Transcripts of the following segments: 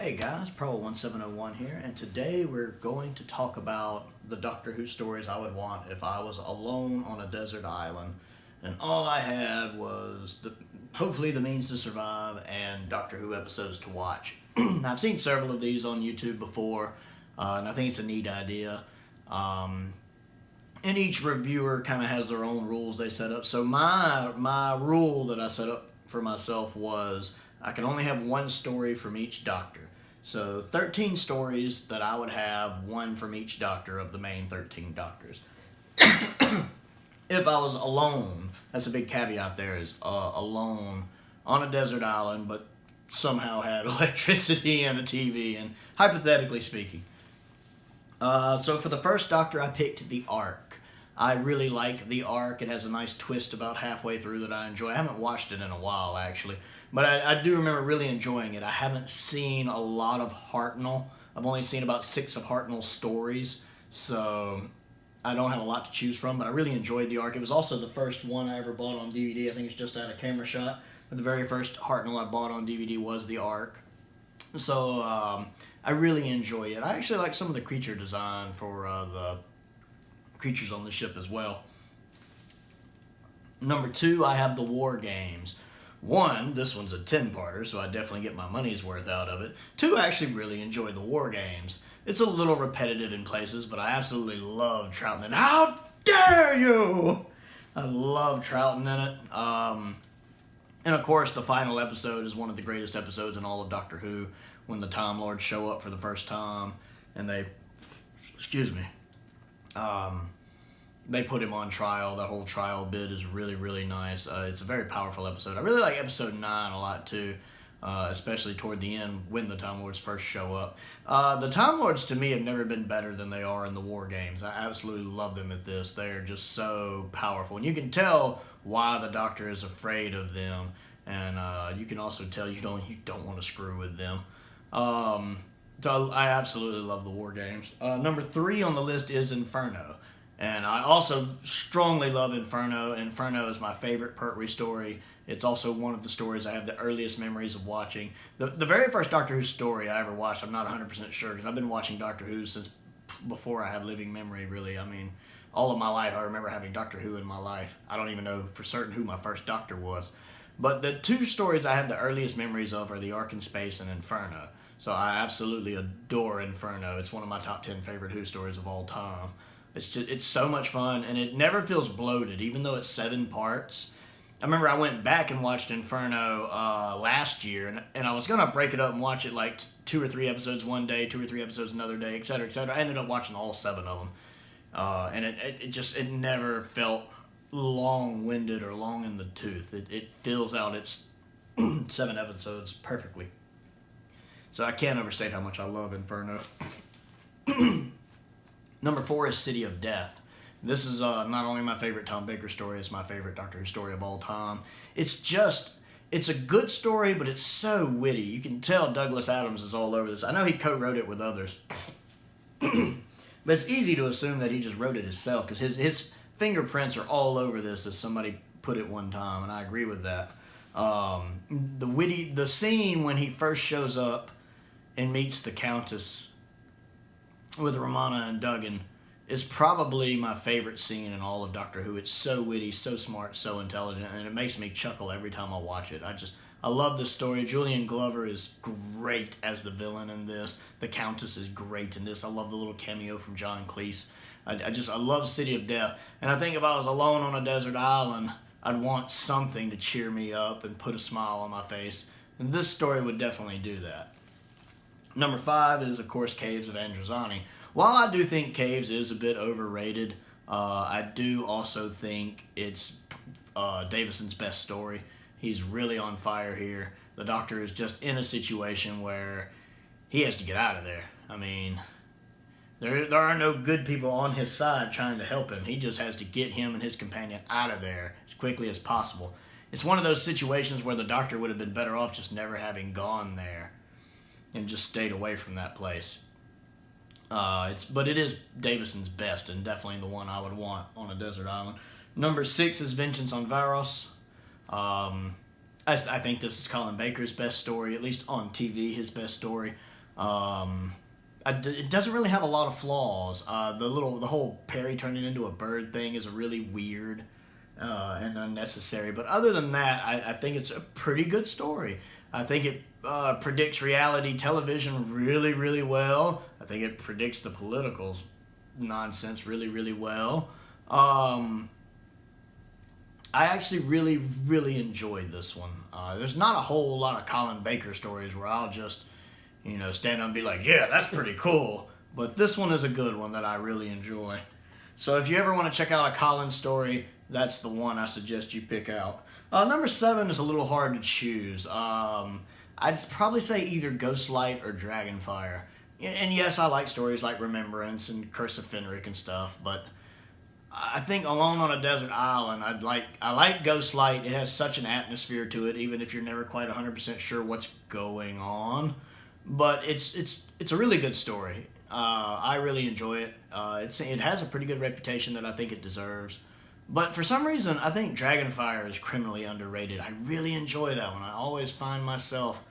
Hey guys, Pro1701 here, and today we're going to talk about the Doctor Who stories I would want if I was alone on a desert island and all I had was hopefully the means to survive and Doctor Who episodes to watch. I've seen several of these on YouTube before, and I think it's a neat idea. And each reviewer kind of has their own rules they set up. So my rule that I set up for myself was I can only have one story from each Doctor. So 13 stories that I would have, one from each Doctor of the main 13 Doctors. If I was alone, that's a big caveat there, is alone on a desert island, but somehow had electricity and a TV, and hypothetically speaking. So for the first Doctor, I picked The Ark. I really like The Ark. It has a nice twist about halfway through that I enjoy. I haven't watched it in a while, actually. But I do remember really enjoying it. I haven't seen a lot of Hartnell. I've only seen about 6 of Hartnell's stories. So I don't have a lot to choose from, but I really enjoyed The Ark. It was also the first one I ever bought on DVD. I think it's just out of Camera Shot. But the very first Hartnell I bought on DVD was The Ark. So I really enjoy it. I actually like some of the creature design for the creatures on the ship as well. Number 2, I have the War Games. 1, this one's a 10-parter, so I definitely get my money's worth out of it. 2, I actually really enjoy the War Games. It's a little repetitive in places, but I absolutely love Troughton in it. How dare you! I love Troughton in it. And of course, the final episode is one of the greatest episodes in all of Doctor Who, when the Time Lords show up for the first time, and they put him on trial. That whole trial bit is really, really nice. It's a very powerful episode. I really like episode 9 a lot, too, especially toward the end when the Time Lords first show up. The Time Lords, to me, have never been better than they are in the War Games. I absolutely love them at this. They're just so powerful. And you can tell why the Doctor is afraid of them. And you can also tell you don't want to screw with them. So I absolutely love the War Games. Number 3 on the list is Inferno. And I also strongly love Inferno. Inferno is my favorite Pertwee story. It's also one of the stories I have the earliest memories of watching. The very first Doctor Who story I ever watched, I'm not 100% sure, because I've been watching Doctor Who since before I have living memory, really. I mean, all of my life I remember having Doctor Who in my life. I don't even know for certain who my first Doctor was. But the 2 stories I have the earliest memories of are The Ark in Space and Inferno. So I absolutely adore Inferno. It's one of my top 10 favorite Who stories of all time. It's so much fun, and it never feels bloated, even though it's 7 parts. I remember I went back and watched Inferno last year, and I was going to break it up and watch it like 2 or 3 episodes one day, 2 or 3 episodes another day, etc., etc. I ended up watching all 7 of them, and it never felt long-winded or long in the tooth. It fills out its 7 episodes perfectly. So I can't overstate how much I love Inferno. Number 4 is City of Death. This is not only my favorite Tom Baker story, it's my favorite Doctor Who story of all time. It's a good story, but it's so witty. You can tell Douglas Adams is all over this. I know he co-wrote it with others. But it's easy to assume that he just wrote it himself, because his fingerprints are all over this, as somebody put it one time, and I agree with that. The scene when he first shows up and meets the Countess with Romana and Duggan is probably my favorite scene in all of Doctor Who. It's so witty, so smart, so intelligent, and it makes me chuckle every time I watch it. I love this story. Julian Glover is great as the villain in this. The Countess is great in this. I love the little cameo from John Cleese. I love City of Death. And I think if I was alone on a desert island, I'd want something to cheer me up and put a smile on my face. And this story would definitely do that. Number 5 is, of course, Caves of Androzani. While I do think Caves is a bit overrated, I do also think it's Davison's best story. He's really on fire here. The Doctor is just in a situation where he has to get out of there. I mean, there are no good people on his side trying to help him. He just has to get him and his companion out of there as quickly as possible. It's one of those situations where the Doctor would have been better off just never having gone there and just stayed away from that place. But it is Davison's best, and definitely the one I would want on a desert island. Number 6 is Vengeance on Varos. I think this is Colin Baker's best story, at least on TV, his best story. It doesn't really have a lot of flaws. The whole Perry turning into a bird thing is really weird and unnecessary. But other than that, I think it's a pretty good story. I think it predicts reality television really, really well. I think it predicts the political nonsense really, really well. I actually really, really enjoyed this one. There's not a whole lot of Colin Baker stories where I'll just, stand up and be like, yeah, that's pretty cool. But this one is a good one that I really enjoy. So if you ever want to check out a Colin story, that's the one I suggest you pick out. Number 7 is a little hard to choose. I'd probably say either Ghostlight or Dragonfire. And yes, I like stories like Remembrance and Curse of Fenric and stuff, but I think Alone on a Desert Island, I like Ghostlight. It has such an atmosphere to it, even if you're never quite 100% sure what's going on. But it's a really good story. I really enjoy it. It has a pretty good reputation that I think it deserves. But for some reason, I think Dragonfire is criminally underrated. I really enjoy that one. I always find myself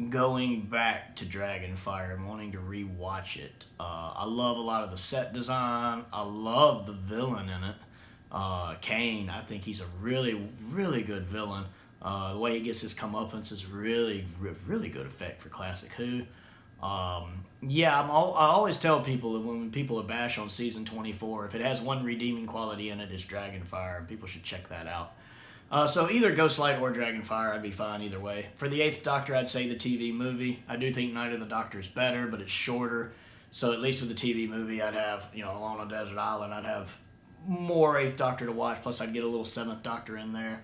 going back to Dragonfire and wanting to rewatch it. I love a lot of the set design. I love the villain in it. Kane, I think he's a really, really good villain. The way he gets his comeuppance is really, really good effect for Classic Who. I always tell people that when people are bash on season 24, if it has one redeeming quality in it, it's Dragonfire, and people should check that out. So either Ghostlight or Dragonfire, I'd be fine either way. For the 8th Doctor, I'd say the TV movie. I do think Night of the Doctor is better, but it's shorter. So at least with the TV movie, I'd have, Alone on a Desert Island, I'd have more 8th Doctor to watch, plus I'd get a little 7th Doctor in there.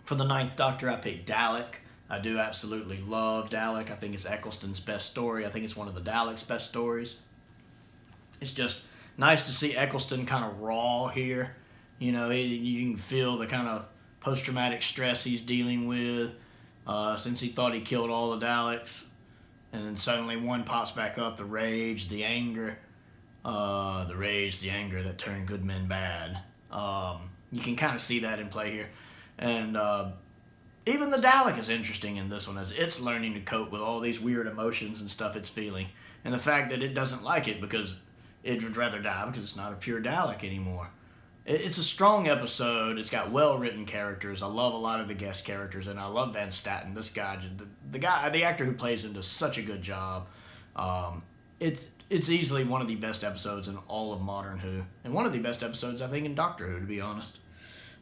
For the 9th Doctor, I picked Dalek. I do absolutely love Dalek. I think it's Eccleston's best story. I think it's one of the Dalek's best stories. It's just nice to see Eccleston kind of raw here. You can feel the kind of post-traumatic stress he's dealing with since he thought he killed all the Daleks. And then suddenly one pops back up, the rage, the anger. The anger that turned good men bad. You can kind of see that in play here. And even the Dalek is interesting in this one as it's learning to cope with all these weird emotions and stuff it's feeling. And the fact that it doesn't like it because it would rather die because it's not a pure Dalek anymore. It's a strong episode. It's got well-written characters. I love a lot of the guest characters, and I love Van Statten. This guy, the actor who plays him, does such a good job. It's easily one of the best episodes in all of modern Who, and one of the best episodes I think in Doctor Who, to be honest.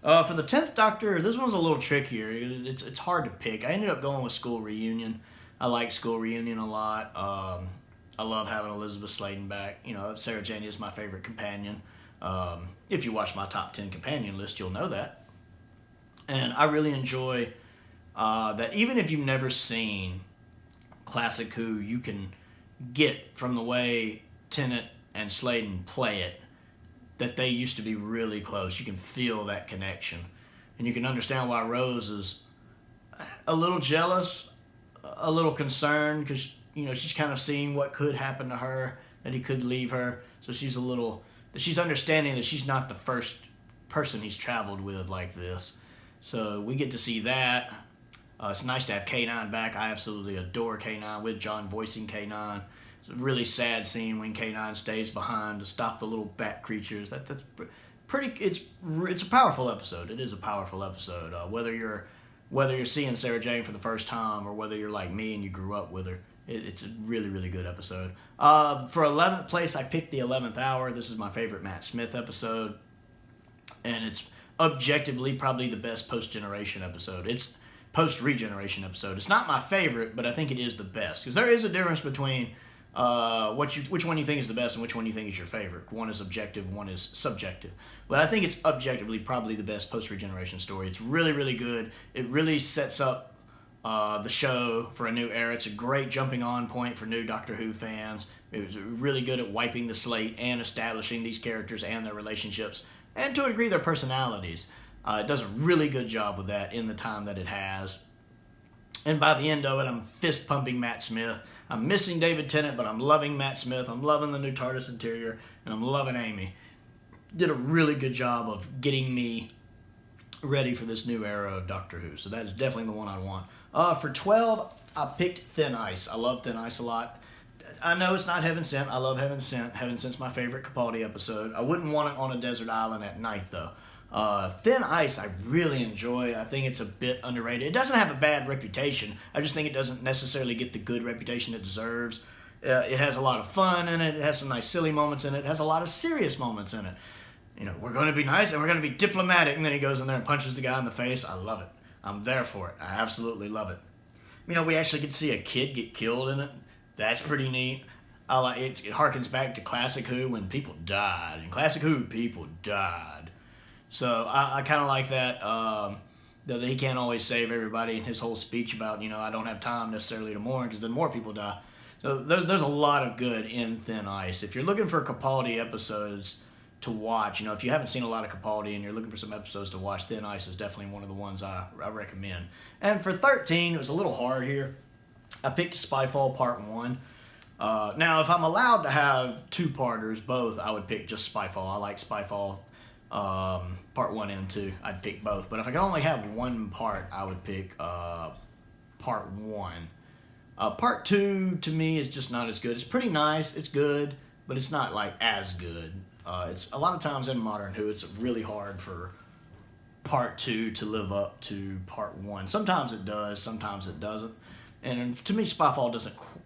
For the 10th Doctor, this one's a little trickier. It's hard to pick. I ended up going with School Reunion. I like School Reunion a lot. I love having Elizabeth Sladen back. Sarah Jane is my favorite companion. If you watch my top 10 companion list, you'll know that. And I really enjoy that even if you've never seen Classic Who, you can get from the way Tennant and Sladen play it that they used to be really close. You can feel that connection. And you can understand why Rose is a little jealous, a little concerned, because, she's kind of seeing what could happen to her, that he could leave her. So she's understanding that she's not the first person he's traveled with like this. So we get to see that. It's nice to have K9 back. I absolutely adore K9 with John voicing K9. It's a really sad scene when K9 stays behind to stop the little bat creatures. That's pretty. It's a powerful episode. It is a powerful episode. Whether you're seeing Sarah Jane for the first time or whether you're like me and you grew up with her, it's a really, really good episode. For 11th place, I picked The 11th Hour. This is my favorite Matt Smith episode, and it's objectively probably the best post-generation episode. It's post-regeneration episode. It's not my favorite, but I think it is the best because there is a difference between which one you think is the best and which one you think is your favorite. One is objective, one is subjective. But I think it's objectively probably the best post-regeneration story. It's really, really good. It really sets up the show for a new era. It's a great jumping on point for new Doctor Who fans. It was really good at wiping the slate and establishing these characters and their relationships, and to a degree their personalities. It does a really good job with that in the time that it has. And by the end of it, I'm fist pumping Matt Smith. I'm missing David Tennant, but I'm loving Matt Smith. I'm loving the new TARDIS interior, and I'm loving Amy. Did a really good job of getting me ready for this new era of Doctor Who. So that is definitely the one I want. For 12, I picked Thin Ice. I love Thin Ice a lot. I know it's not Heaven Sent. I love Heaven Sent. Heaven Sent's my favorite Capaldi episode. I wouldn't want it on a desert island at night, though. Thin Ice, I really enjoy. I think it's a bit underrated. It doesn't have a bad reputation. I just think it doesn't necessarily get the good reputation it deserves. It has a lot of fun in it. It has some nice silly moments in it. It has a lot of serious moments in it. You know, we're going to be nice and we're going to be diplomatic. And then he goes in there and punches the guy in the face. I love it. I'm there for it. I absolutely love it. You know, we actually get to see a kid get killed in it. That's pretty neat. I like it. It harkens back to Classic Who when people died. In Classic Who, people died. So I kind of like that. That he can't always save everybody, and his whole speech about, you know, I don't have time necessarily to mourn because then more people die. So there's a lot of good in Thin Ice. If you're looking for Capaldi episodes to watch, you know, if you haven't seen a lot of Capaldi and you're looking for some episodes to watch, Thin Ice is definitely one of the ones I recommend. And for 13, it was a little hard here. I picked Spyfall Part 1. Now, if I'm allowed to have two-parters, both, I would pick just Spyfall. I like Spyfall Part 1 and 2. I'd pick both. But if I could only have one part, I would pick Part 1. Part 2, to me, is just not as good. It's pretty nice. It's good, but it's not, like, as good. It's a lot of times in Modern Who, it's really hard for Part 2 to live up to Part 1. Sometimes it does. Sometimes it doesn't. And to me, Spyfall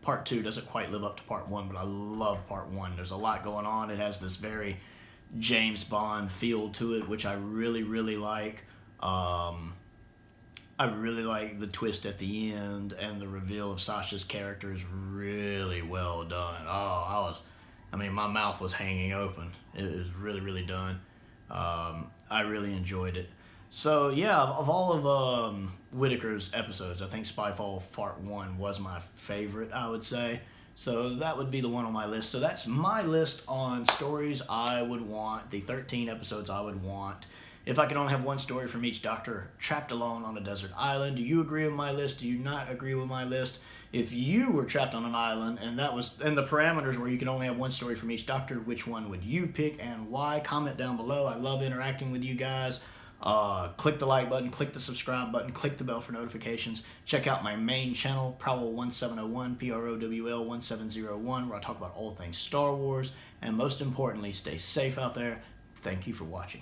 Part 2 doesn't quite live up to Part 1, but I love Part 1. There's a lot going on. It has this very James Bond feel to it, which I really, really like. I really like the twist at the end, and the reveal of Sasha's character is really well done. My mouth was hanging open. It was really, really done. I really enjoyed it. So, yeah, of all of Whittaker's episodes, I think Spyfall Part 1 was my favorite, I would say. So that would be the one on my list. So that's my list on stories I would want, the 13 episodes I would want. If I could only have one story from each Doctor trapped alone on a desert island, do you agree with my list? Do you not agree with my list? If you were trapped on an island and that was in the parameters where you could only have one story from each Doctor, which one would you pick and why? Comment down below. I love interacting with you guys. Click the like button, click the subscribe button, click the bell for notifications. Check out my main channel, Prowl1701, PROWL1701, where I talk about all things Star Wars. And most importantly, stay safe out there. Thank you for watching.